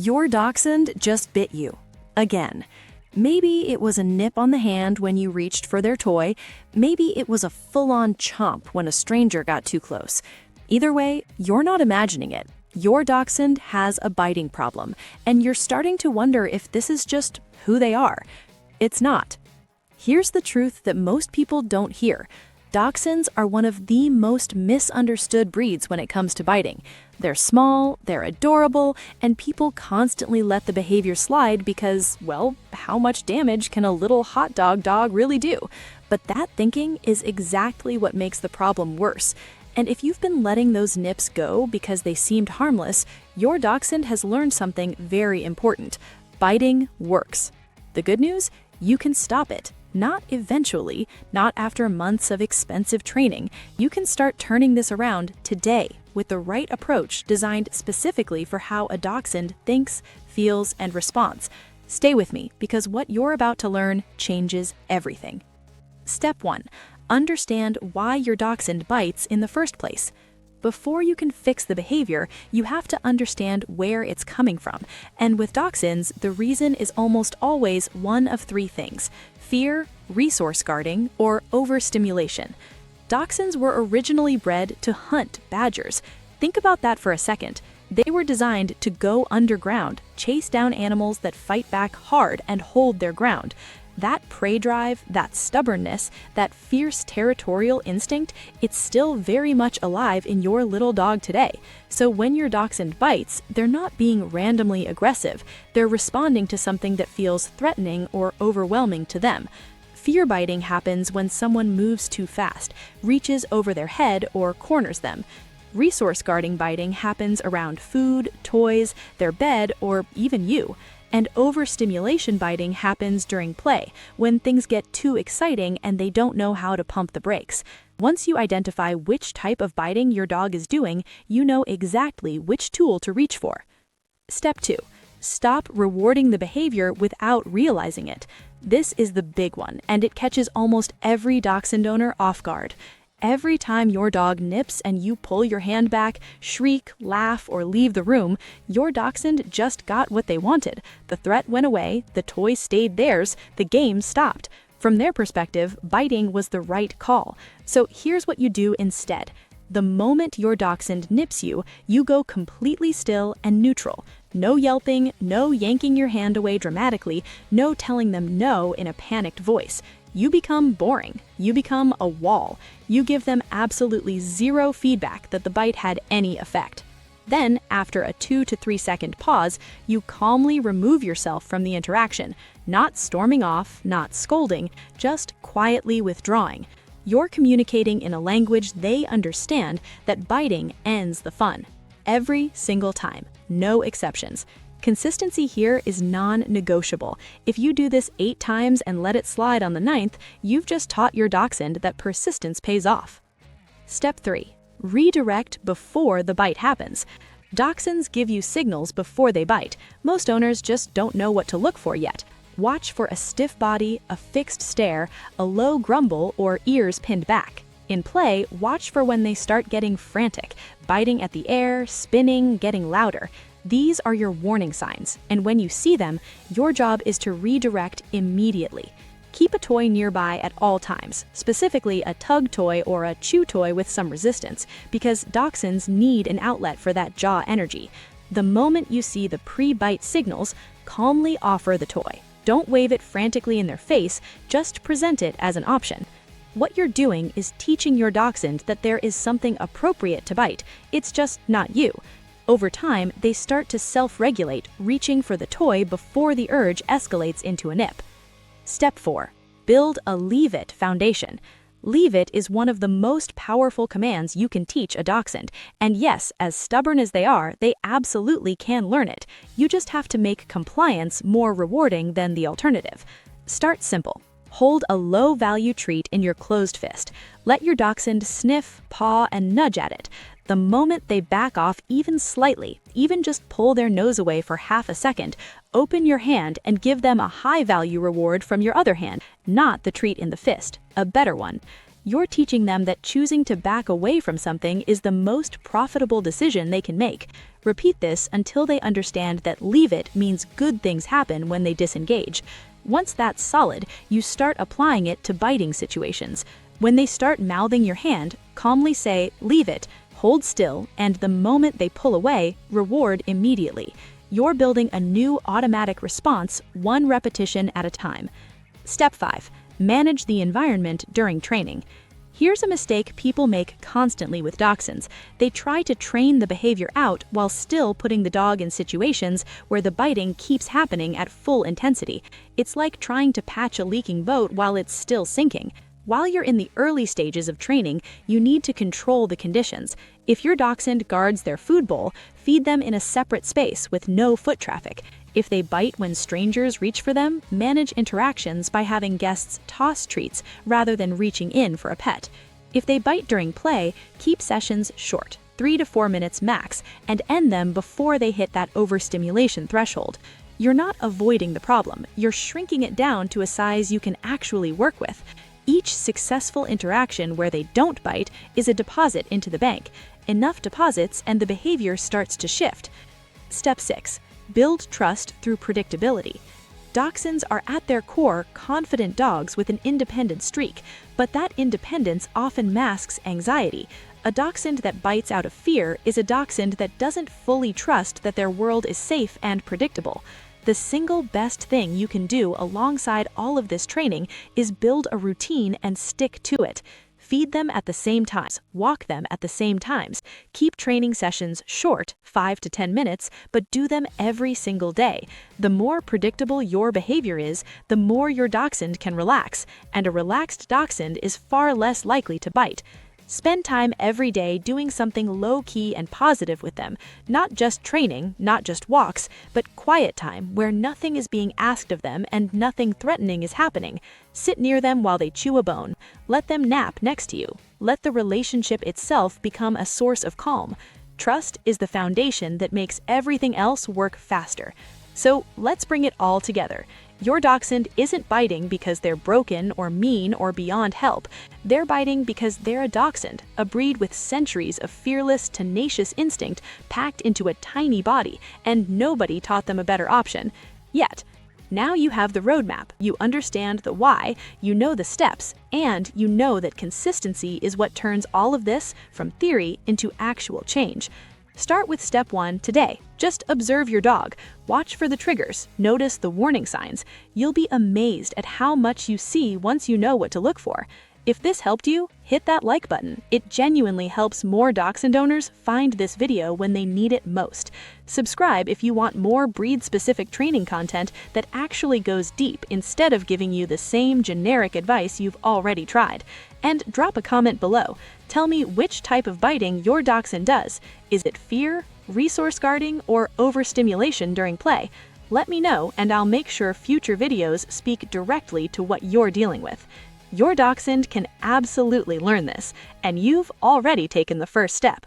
Your dachshund just bit you. Again. Maybe it was a nip on the hand when you reached for their toy. Maybe it was a full-on chomp when a stranger got too close. Either way, you're not imagining it. Your dachshund has a biting problem, and you're starting to wonder if this is just who they are. It's not. Here's the truth that most people don't hear. Dachshunds are one of the most misunderstood breeds when it comes to biting. They're small, they're adorable, and people constantly let the behavior slide because, well, how much damage can a little hot dog really do? But that thinking is exactly what makes the problem worse. And if you've been letting those nips go because they seemed harmless, your dachshund has learned something very important. Biting works. The good news? You can stop it. Not eventually, not after months of expensive training. You can start turning this around today with the right approach designed specifically for how a dachshund thinks, feels, and responds. Stay with me because what you're about to learn changes everything. Step 1. Understand why your dachshund bites in the first place. Before you can fix the behavior, you have to understand where it's coming from. And with dachshunds, the reason is almost always one of three things: fear, resource guarding, or overstimulation. Dachshunds were originally bred to hunt badgers. Think about that for a second. They were designed to go underground, chase down animals that fight back hard and hold their ground. That prey drive, that stubbornness, that fierce territorial instinct, it's still very much alive in your little dog today. So when your dachshund bites, they're not being randomly aggressive. They're responding to something that feels threatening or overwhelming to them. Fear biting happens when someone moves too fast, reaches over their head, or corners them. Resource guarding biting happens around food, toys, their bed, or even you. And overstimulation biting happens during play, when things get too exciting and they don't know how to pump the brakes. Once you identify which type of biting your dog is doing, you know exactly which tool to reach for. Step 2. Stop rewarding the behavior without realizing it. This is the big one, and it catches almost every dachshund owner off guard. Every time your dog nips and you pull your hand back, shriek, laugh, or leave the room, your dachshund just got what they wanted. The threat went away, the toy stayed theirs, the game stopped. From their perspective, biting was the right call. So here's what you do instead. The moment your dachshund nips you, you go completely still and neutral. No yelping, no yanking your hand away dramatically, no telling them no in a panicked voice. You become boring. You become a wall. You give them absolutely zero feedback that the bite had any effect. Then, after a 2 to 3 second pause, you calmly remove yourself from the interaction, not storming off, not scolding, just quietly withdrawing. You're communicating in a language they understand that biting ends the fun. Every single time. No exceptions. Consistency here is non-negotiable. If you do this 8 times and let it slide on the 9th, you've just taught your dachshund that persistence pays off. Step 3. Redirect before the bite happens. Dachshunds give you signals before they bite. Most owners just don't know what to look for yet. Watch for a stiff body, a fixed stare, a low grumble, or ears pinned back. In play, watch for when they start getting frantic, biting at the air, spinning, getting louder. These are your warning signs, and when you see them, your job is to redirect immediately. Keep a toy nearby at all times, specifically a tug toy or a chew toy with some resistance, because dachshunds need an outlet for that jaw energy. The moment you see the pre-bite signals, calmly offer the toy. Don't wave it frantically in their face, just present it as an option. What you're doing is teaching your dachshund that there is something appropriate to bite, it's just not you. Over time, they start to self-regulate, reaching for the toy before the urge escalates into a nip. Step 4. Build a leave it foundation. Leave it is one of the most powerful commands you can teach a dachshund, and yes, as stubborn as they are, they absolutely can learn it. You just have to make compliance more rewarding than the alternative. Start simple. Hold a low-value treat in your closed fist. Let your dachshund sniff, paw, and nudge at it. The moment they back off even slightly, even just pull their nose away for half a second, open your hand and give them a high-value reward from your other hand, not the treat in the fist, a better one. You're teaching them that choosing to back away from something is the most profitable decision they can make. Repeat this until they understand that leave it means good things happen when they disengage. Once that's solid, you start applying it to biting situations. When they start mouthing your hand, calmly say, leave it, hold still, and the moment they pull away, reward immediately. You're building a new automatic response, one repetition at a time. Step 5. Manage the environment during training. Here's a mistake people make constantly with Dachshunds. They try to train the behavior out while still putting the dog in situations where the biting keeps happening at full intensity. It's like trying to patch a leaking boat while it's still sinking. While you're in the early stages of training, you need to control the conditions. If your Dachshund guards their food bowl, feed them in a separate space with no foot traffic. If they bite when strangers reach for them, manage interactions by having guests toss treats rather than reaching in for a pet. If they bite during play, keep sessions short, 3 to 4 minutes max, and end them before they hit that overstimulation threshold. You're not avoiding the problem, you're shrinking it down to a size you can actually work with. Each successful interaction where they don't bite is a deposit into the bank. Enough deposits and the behavior starts to shift. Step 6. Build trust through predictability. Dachshunds are at their core confident dogs with an independent streak, but that independence often masks anxiety. A Dachshund that bites out of fear is a Dachshund that doesn't fully trust that their world is safe and predictable. The single best thing you can do alongside all of this training is build a routine and stick to it. Feed them at the same times, walk them at the same times. Keep training sessions short, 5 to 10 minutes, but do them every single day. The more predictable your behavior is, the more your Dachshund can relax, and a relaxed Dachshund is far less likely to bite. Spend time every day doing something low-key and positive with them. Not just training, not just walks, but quiet time where nothing is being asked of them and nothing threatening is happening. Sit near them while they chew a bone. Let them nap next to you. Let the relationship itself become a source of calm. Trust is the foundation that makes everything else work faster. So let's bring it all together. Your Dachshund isn't biting because they're broken or mean or beyond help. They're biting because they're a Dachshund, a breed with centuries of fearless, tenacious instinct packed into a tiny body, and nobody taught them a better option. Yet. Now you have the roadmap, you understand the why, you know the steps, and you know that consistency is what turns all of this from theory into actual change. Start with step 1 today. Just observe your dog. Watch for the triggers. Notice the warning signs. You'll be amazed at how much you see once you know what to look for. If this helped you, hit that like button. It genuinely helps more Dachshund owners find this video when they need it most. Subscribe if you want more breed-specific training content that actually goes deep instead of giving you the same generic advice you've already tried. And drop a comment below. Tell me which type of biting your Dachshund does. Is it fear, resource guarding, or overstimulation during play? Let me know and I'll make sure future videos speak directly to what you're dealing with. Your Dachshund can absolutely learn this, and you've already taken the first step.